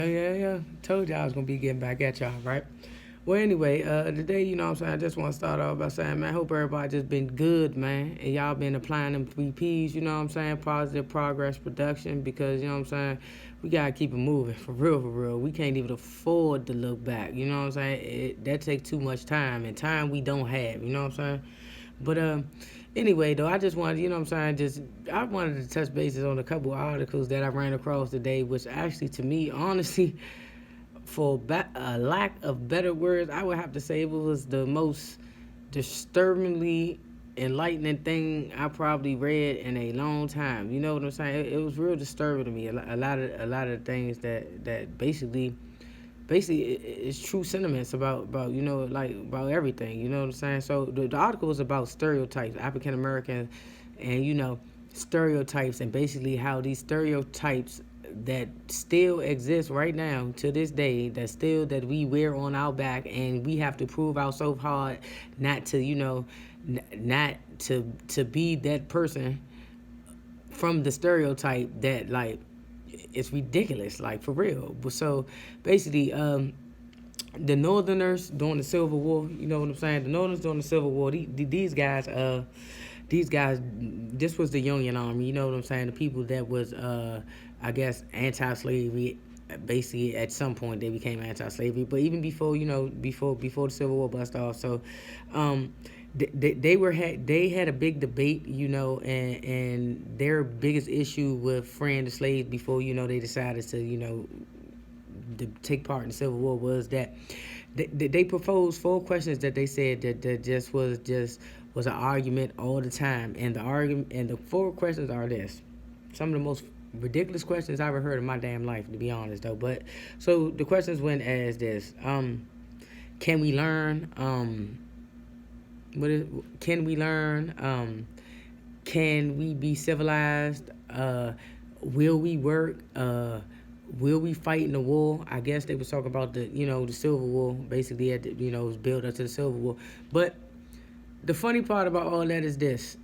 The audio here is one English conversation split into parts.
Yeah. Told y'all I was gonna be getting back at y'all, right? Well, anyway, today, you know what I'm saying, I just want to start off by saying, man, I hope everybody just been good, man, and y'all been applying them 3 P's, you know what I'm saying, positive progress production, because, you know what I'm saying, we got to keep it moving, for real, for real. We can't even afford to look back, you know what I'm saying? That takes too much time, and time we don't have, you know what I'm saying? But anyway, though, I just wanted, you know what I'm saying, I wanted to touch bases on a couple of articles that I ran across today, which actually, to me, honestly, for a lack of better words, I would have to say it was the most disturbingly enlightening thing I probably read in a long time. You know what I'm saying? It was real disturbing to me. A lot of things that basically it's true sentiments about you know like about everything. You know what I'm saying? So the article was about stereotypes, African American, and stereotypes, and basically how these stereotypes that still exist right now to this day, that we wear on our back, and we have to prove ourselves hard not to not to be that person from the stereotype that like it's ridiculous, like for real. So basically, the Northerners during the Civil War, you know what I'm saying? The Northerners during the Civil War, these guys, this was the Union Army, you know what I'm saying? The people that was, I guess, anti-slavery. Basically, at some point, they became anti-slavery, but even before, before the Civil War bust off. So, they had a big debate, and their biggest issue with freeing the slaves before they decided to take part in the Civil War was that they proposed 4 questions that they said that just was an argument all the time, and the 4 questions are this: some of the most ridiculous questions I ever heard in my damn life, to be honest though. But so the questions went as this: can we learn? Can we learn? Can we be civilized? Will we work? Will we fight in the war? I guess they was talking about the Civil War, basically it was built up to the Civil War. But the funny part about all that is this: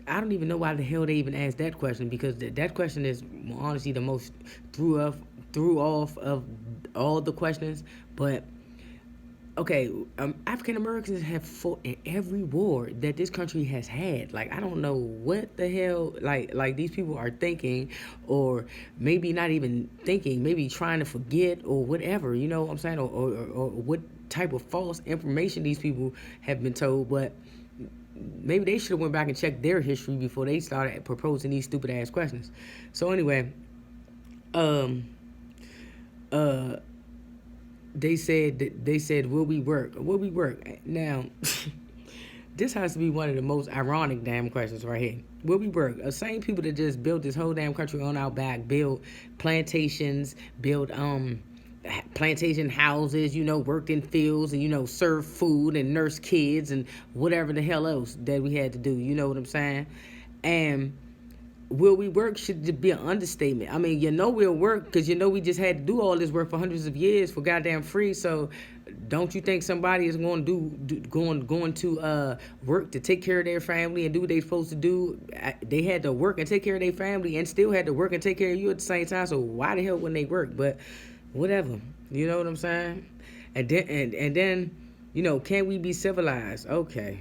I don't even know why the hell they even asked that question, because that question is honestly the most threw off of all the questions. But okay, African Americans have fought in every war that this country has had. Like, I don't know what the hell like these people are thinking, or maybe not even thinking, maybe trying to forget or whatever. You know what I'm saying? Or what type of false information these people have been told. But maybe they should have went back and checked their history before they started proposing these stupid ass questions. So anyway, um, uh they said will we work? Will we work? Now this has to be one of the most ironic damn questions right here. Will we work? The same people that just built this whole damn country on our back, built plantations, built plantation houses, worked in fields, and served food and nursed kids and whatever the hell else that we had to do. You know what I'm saying? And will we work should be an understatement. I mean, we'll work because we just had to do all this work for hundreds of years for goddamn free. So, don't you think somebody is going to going to work to take care of their family and do what they're supposed to do? They had to work and take care of their family, and still had to work and take care of you at the same time. So why the hell wouldn't they work? But whatever, you know what I'm saying? And then can we be civilized? Okay.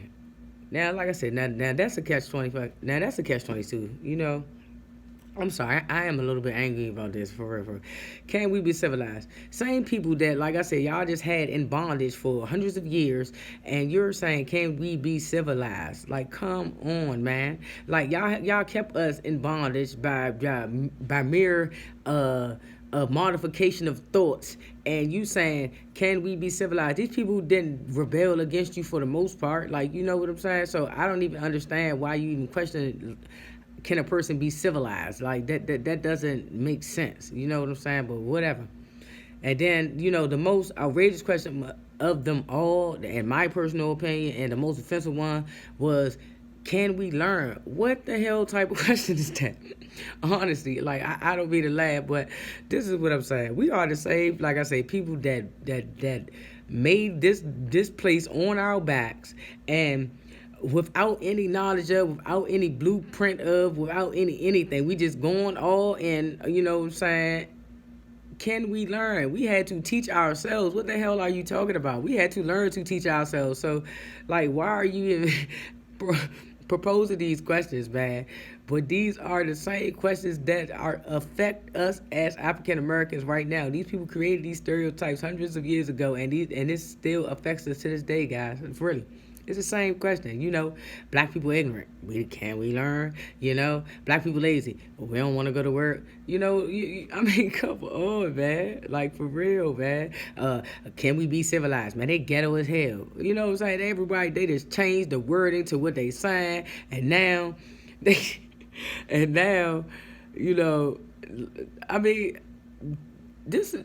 Now, like I said, now that's a catch-25. Now that's a catch-22. I'm sorry, I am a little bit angry about this, for real. Can we be civilized? Same people that, like I said, y'all just had in bondage for hundreds of years, and you're saying, can we be civilized? Like, come on, man. Like, y'all kept us in bondage by mere a modification of thoughts, and you saying, can we be civilized? These people didn't rebel against you for the most part. Like, you know what I'm saying? So I don't even understand why you even question, can a person be civilized? Like, that doesn't make sense. You know what I'm saying? But whatever. And then, the most outrageous question of them all, in my personal opinion, and the most offensive one was, can we learn? What the hell type of question is that? Honestly, like, I don't mean to laugh, but this is what I'm saying. We are the same, like I say, people that made this place on our backs, and without any knowledge of, without any blueprint of, without anything. We just going all in, you know what I'm saying? can we learn? We had to teach ourselves. What the hell are you talking about? We had to learn to teach ourselves. So, like, why are you even proposing these questions, man? But these are the same questions that affect us as African Americans right now. These people created these stereotypes hundreds of years ago, and this still affects us to this day, guys. It's really. It's the same question, Black people ignorant. Can we learn? Black people lazy. We don't want to go to work. I mean, come on, man. Like, for real, man. Can we be civilized, man? They ghetto as hell. You know what I'm saying? Everybody, they just changed the wording to what they saying, and now they, and now, I mean, this is.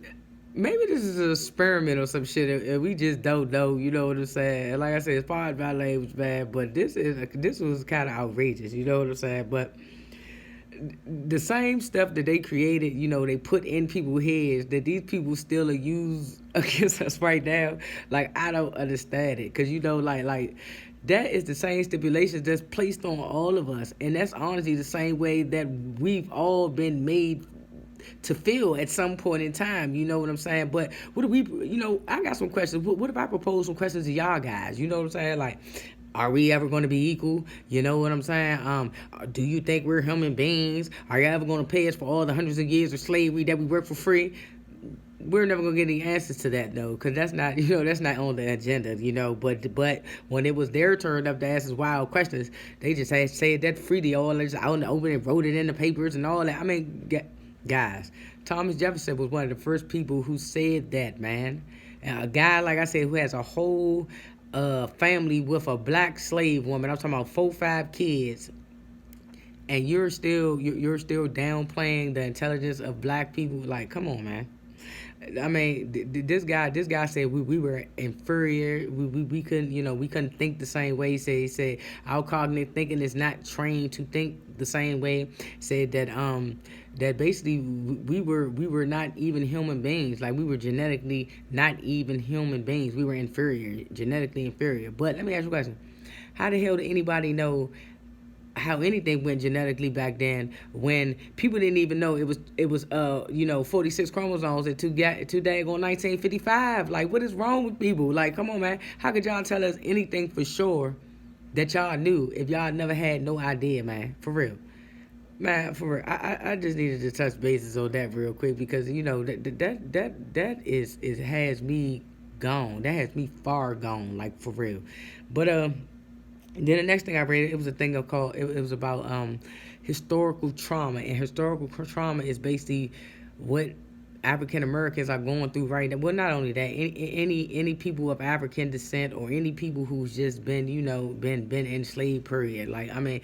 Maybe this is an experiment or some shit, and we just don't know. You know what I'm saying? And like I said, it's part of our language, man. But this was kind of outrageous. You know what I'm saying? But the same stuff that they created, they put in people's heads that these people still use against us right now. Like, I don't understand it, cause like. That is the same stipulations that's placed on all of us, and that's honestly the same way that we've all been made to feel at some point in time. You know what I'm saying? But what do we, I got some questions. What if I propose some questions to y'all guys? You know what I'm saying? Like, are we ever going to be equal? You know what I'm saying? Do you think we're human beings? Are you ever going to pay us for all the hundreds of years of slavery that we work for free? We're never gonna get any answers to that, though, because that's not, that's not on the agenda, But when it was their turn up to ask us wild questions, they just had said that freely, all just out in the open and wrote it in the papers and all that. I mean, guys, Thomas Jefferson was one of the first people who said that, man. And a guy, like I said, who has a whole family with a black slave woman. I'm talking about 4, 5 kids. And you're still downplaying the intelligence of black people. Like, come on, man. I mean, this guy said we were inferior. We couldn't, we couldn't think the same way. He said our cognitive thinking is not trained to think the same way. Said that that basically we were not even human beings. Like, we were genetically not even human beings. We were inferior, genetically inferior. But let me ask you a question: how the hell did anybody know how anything went genetically back then, when people didn't even know it was 46 chromosomes at two daggone 1955? Like, what is wrong with people? Like, come on, man. How could y'all tell us anything for sure that y'all knew if y'all never had no idea, man? For real. Man, for real. I just needed to touch bases on that real quick, because that has me gone. That has me far gone, like, for real. But then the next thing I read, it was a thing called, it was about historical trauma. And historical trauma is basically what African Americans are going through right now. Well, not only that, any people of African descent, or any people who's just been been enslaved, period. Like, I mean,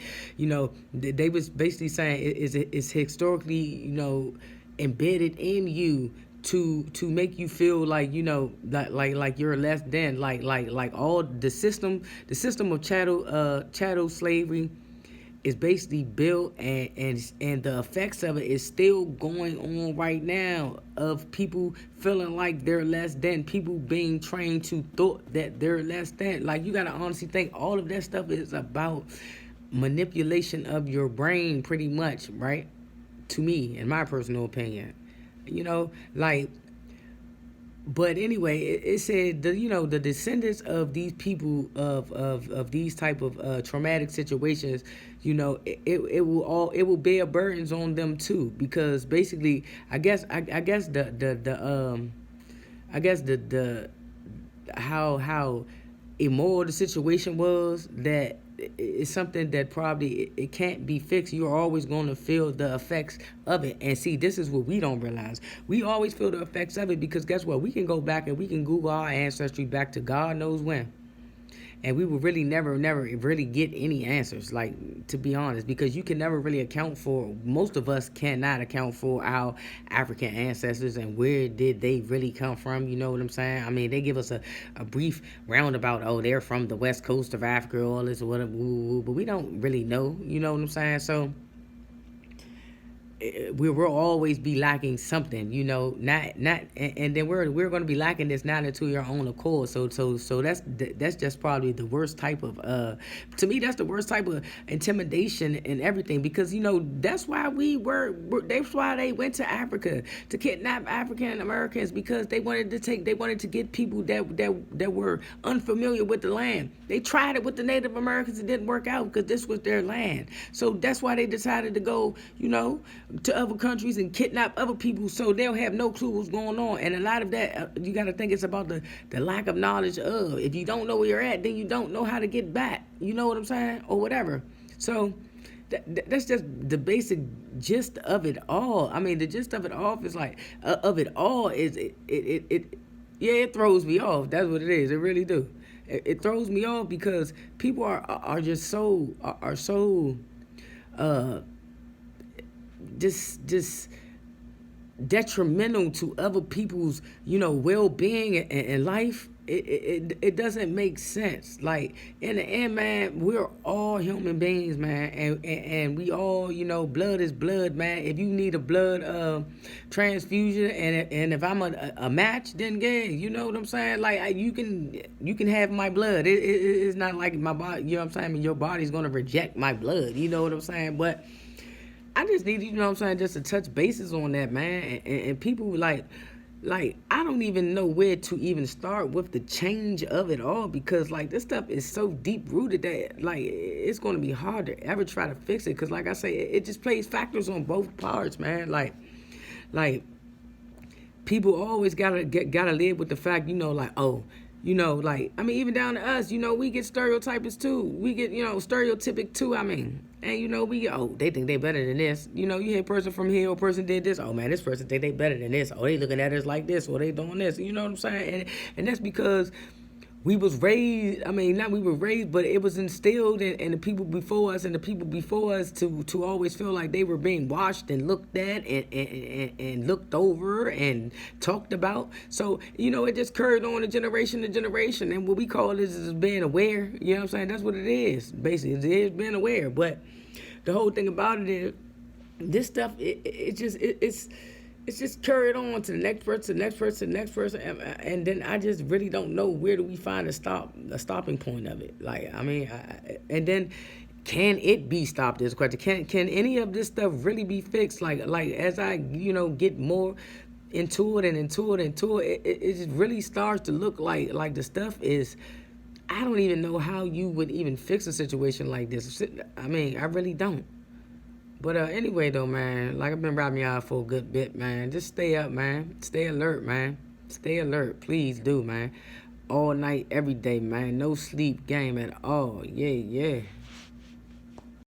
they was basically saying it's historically embedded in you to make you feel like like you're less than, like all the system of chattel slavery is basically built, and the effects of it is still going on right now, of people feeling like they're less than, people being trained to thought that they're less than. Like, you gotta honestly think all of that stuff is about manipulation of your brain, pretty much, right? To me, in my personal opinion. Like, but anyway, it said the descendants of these people of these type of traumatic situations, it will bear burdens on them too, because basically, I guess the how immoral the situation was, that it's something that probably it can't be fixed. You're always going to feel the effects of it. And see, this is what we don't realize. We always feel the effects of it, because guess what? We can go back and we can Google our ancestry back to God knows when, and we will really never really get any answers, like, to be honest, because you can never really account for, most of us cannot account for our African ancestors and where did they really come from. You know what I'm saying? I mean, they give us a brief roundabout, oh, they're from the west coast of Africa, all this or whatever, but we don't really know. You know what I'm saying? So we will always be lacking something, and then we're going to be lacking this not into your own accord. So that's just probably the worst type of to me that's the worst type of intimidation and everything, because that's why that's why they went to Africa to kidnap African Americans, because they wanted to get people that were unfamiliar with the land. They tried it with the Native Americans, it didn't work out because this was their land. So that's why they decided to go to other countries and kidnap other people, so they'll have no clue what's going on. And a lot of that, you got to think it's about the lack of knowledge of. If you don't know where you're at, then you don't know how to get back. You know what I'm saying? Or whatever. So that's just the basic gist of it all. I mean, the gist of it all is like, of it all is it throws me off. That's what it is. It really do. It throws me off because people are just so just detrimental to other people's well-being and life. It doesn't make sense. Like, in the end, man, we're all human beings, man, and we all, blood is blood, man. If you need a blood transfusion, and if I'm a match, then you know what I'm saying? Like, you can have my blood. It's not like my body, you know what I'm saying? I mean, your body's gonna reject my blood, you know what I'm saying? But I just need, just to touch bases on that, man. And people like I don't even know where to even start with the change of it all, because like this stuff is so deep rooted that like it's going to be hard to ever try to fix it, because like I say, it just plays factors on both parts, man. Like people always gotta live with the fact, I mean, even down to us, we get stereotypes too. We get, stereotypic too. I mean, and they think they better than this. You hear a person from here, a person did this. Oh man, this person think they better than this. Oh, they looking at us like this, or they doing this. You know what I'm saying? And that's because we was raised, not we were raised, but it was instilled in the people before us to always feel like they were being watched and looked at and looked over and talked about. So, it just carried on generation to generation. And what we call this is being aware. You know what I'm saying? That's what it is. Basically, it is being aware. But the whole thing about it is, this stuff, it's just carried on to the next person, and then I just really don't know where do we find a stopping point of it. Like, and then can it be stopped? Is the question. Can any of this stuff really be fixed? Like as I get more into it, it just really starts to look like the stuff is. I don't even know how you would even fix a situation like this. I really don't. But anyway, though, man, like I've been rapping y'all for a good bit, man. Just stay up, man. Stay alert, man. Stay alert. Please do, man. All night, every day, man. No sleep game at all. Yeah.